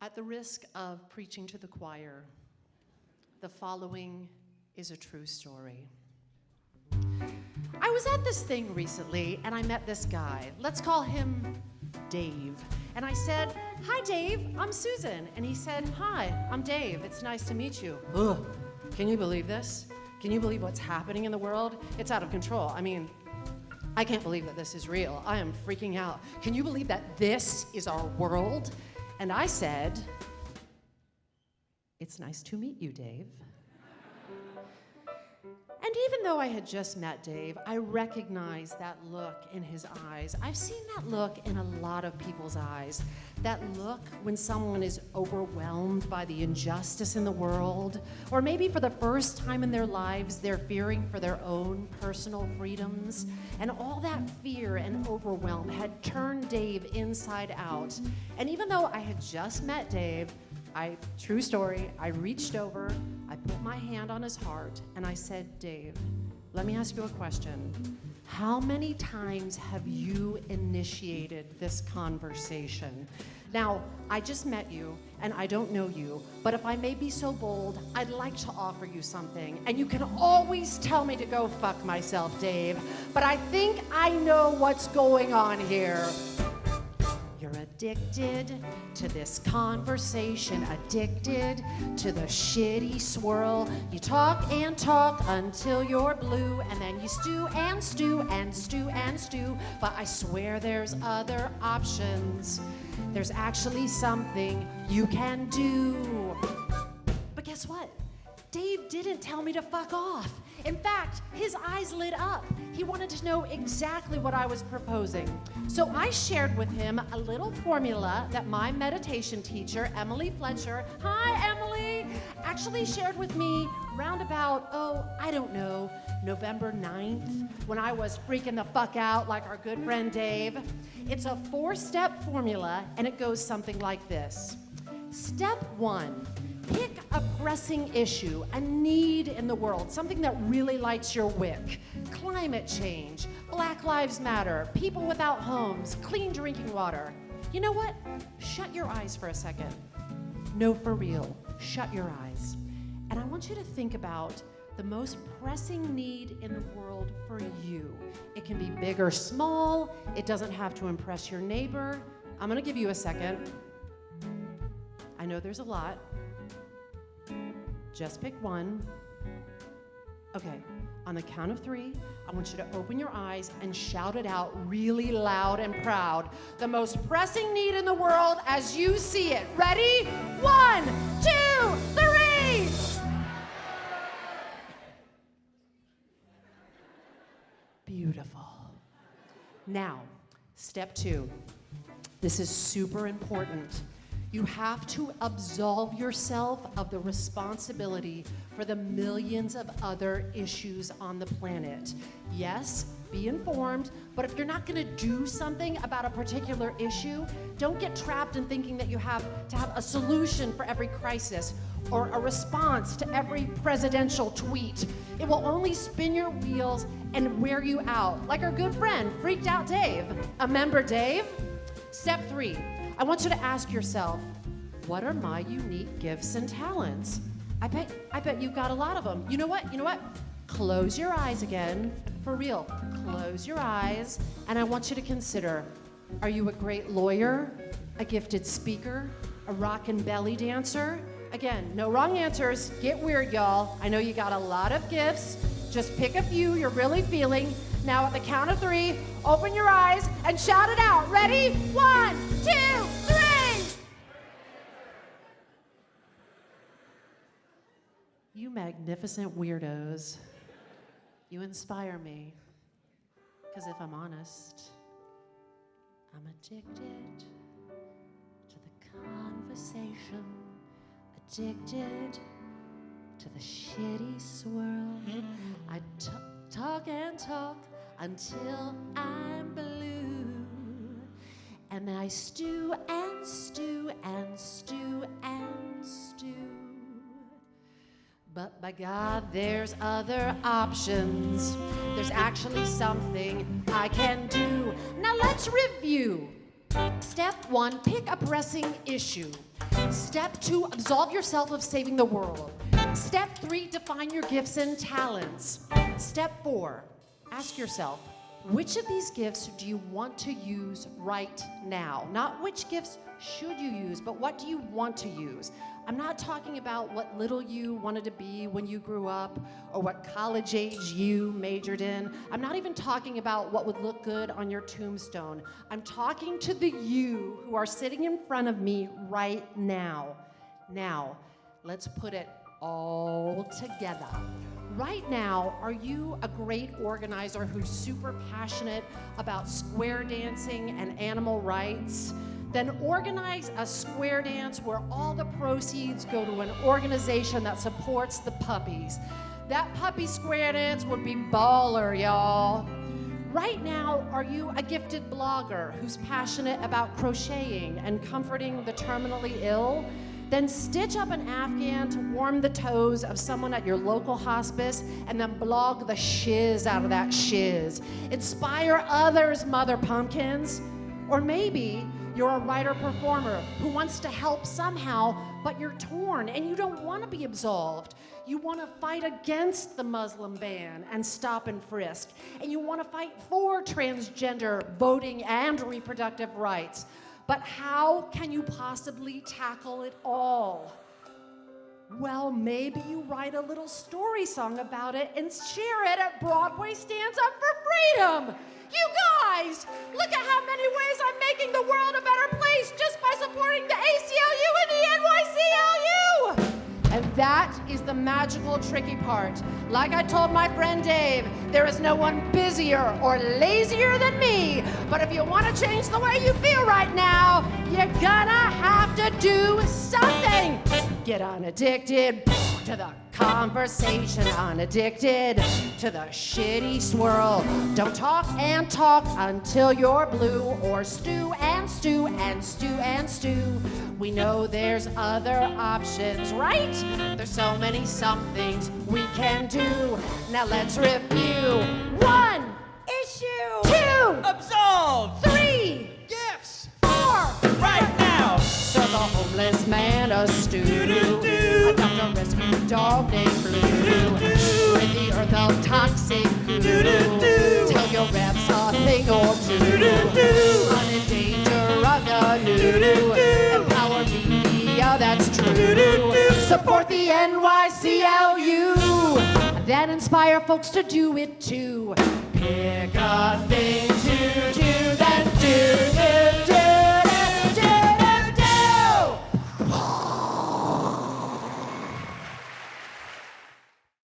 At the risk of preaching to the choir, the following is a true story. I was at this thing recently, and I met this guy. Let's call him Dave. And I said, "Hi, Dave, I'm Susan." And he said, "Hi, I'm Dave. It's nice to meet you." Ugh, can you believe this? Can you believe what's happening in the world? It's out of control. I mean, I can't believe that this is real. I am freaking out. Can you believe that this is our world? And I said, "It's nice to meet you, Dave." And even though I had just met Dave, I recognized that look in his eyes. I've seen that look in a lot of people's eyes. That look when someone is overwhelmed by the injustice in the world, or maybe for the first time in their lives, they're fearing for their own personal freedoms. And all that fear and overwhelm had turned Dave inside out. And even though I had just met Dave, true story, I reached over, I put my hand on his heart, and I said, "Dave, let me ask you a question. How many times have you initiated this conversation? Now, I just met you, and I don't know you, but if I may be so bold, I'd like to offer you something. And you can always tell me to go fuck myself, Dave, but I think I know what's going on here. You're addicted to this conversation, addicted to the shitty swirl. You talk and talk until you're blue, and then you stew and stew and stew and stew. But I swear there's other options. There's actually something you can do." But guess what? Dave didn't tell me to fuck off. In fact, his eyes lit up. He wanted to know exactly what I was proposing. So I shared with him a little formula that my meditation teacher, Emily Fletcher, hi Emily, actually shared with me round about, I don't know, November 9th, when I was freaking the fuck out like our good friend Dave. It's a 4-step formula, and it goes something like this. Step 1. Pick a pressing issue, a need in the world, something that really lights your wick. Climate change, Black Lives Matter, people without homes, clean drinking water. You know what? Shut your eyes for a second. No, for real. Shut your eyes. And I want you to think about the most pressing need in the world for you. It can be big or small. It doesn't have to impress your neighbor. I'm gonna give you a second. I know there's a lot. Just pick one. Okay, on the count of 3, I want you to open your eyes and shout it out really loud and proud. The most pressing need in the world as you see it. Ready? 1, 2, 3! Beautiful. Now, step 2. This is super important. You have to absolve yourself of the responsibility for the millions of other issues on the planet. Yes, be informed, but if you're not gonna do something about a particular issue, don't get trapped in thinking that you have to have a solution for every crisis or a response to every presidential tweet. It will only spin your wheels and wear you out, like our good friend, Freaked Out Dave. Remember Dave? Step 3. I want you to ask yourself, what are my unique gifts and talents? I bet you've got a lot of them. You know what? Close your eyes again. For real, close your eyes. And I want you to consider, are you a great lawyer, a gifted speaker, a rockin' belly dancer? Again, no wrong answers. Get weird, y'all. I know you got a lot of gifts. Just pick a few you're really feeling. Now at the count of 3, open your eyes and shout it out. Ready? 1, 2, 3! You magnificent weirdos. You inspire me. Because if I'm honest, I'm addicted to the conversation, addicted to the shitty swirl. I talk and talk until I'm blue. And I stew and stew and stew and stew. But by God, there's other options. There's actually something I can do. Now let's review. Step 1, pick a pressing issue. Step 2, absolve yourself of saving the world. Step 3, define your gifts and talents. Step 4, ask yourself, which of these gifts do you want to use right now? Not which gifts should you use, but what do you want to use? I'm not talking about what little you wanted to be when you grew up or what college age you majored in. I'm not even talking about what would look good on your tombstone. I'm talking to the you who are sitting in front of me right now. Now, let's put it all together. Right now, are you a great organizer who's super passionate about square dancing and animal rights? Then organize a square dance where all the proceeds go to an organization that supports the puppies. That puppy square dance would be baller, y'all. Right now, are you a gifted blogger who's passionate about crocheting and comforting the terminally ill? Then stitch up an Afghan to warm the toes of someone at your local hospice and then blog the shiz out of that shiz. Inspire others, mother pumpkins. Or maybe you're a writer-performer who wants to help somehow, but you're torn and you don't want to be absolved. You want to fight against the Muslim ban and stop and frisk. And you want to fight for transgender voting and reproductive rights. But how can you possibly tackle it all? Well, maybe you write a little story song about it and share it at Broadway Stands Up for Freedom. You guys, look at how many ways I'm making the world a better place just by supporting the ACLU and the NYCLU. And that is the magical, tricky part. Like I told my friend Dave, there is no one busier or lazier than me. But if you want to change the way you feel right now, you're gonna have to do something. Get unaddicted to the conversation, unaddicted to the shitty swirl. Don't talk and talk until you're blue, or stew and stew and stew and stew. We know there's other options, right? There's so many somethings we can do. Now let's review. 1, Issue 2, absolve 3, gifts 4, right now. serve a homeless man a stew. Adopt a rescue dog named Blue. Rid the earth of toxic goo. Tell your reps a thing or two. Unendanger other new. Empower media, that's true. Support the NYCLU. Then inspire folks to do it too. Pick a thing to do, then do.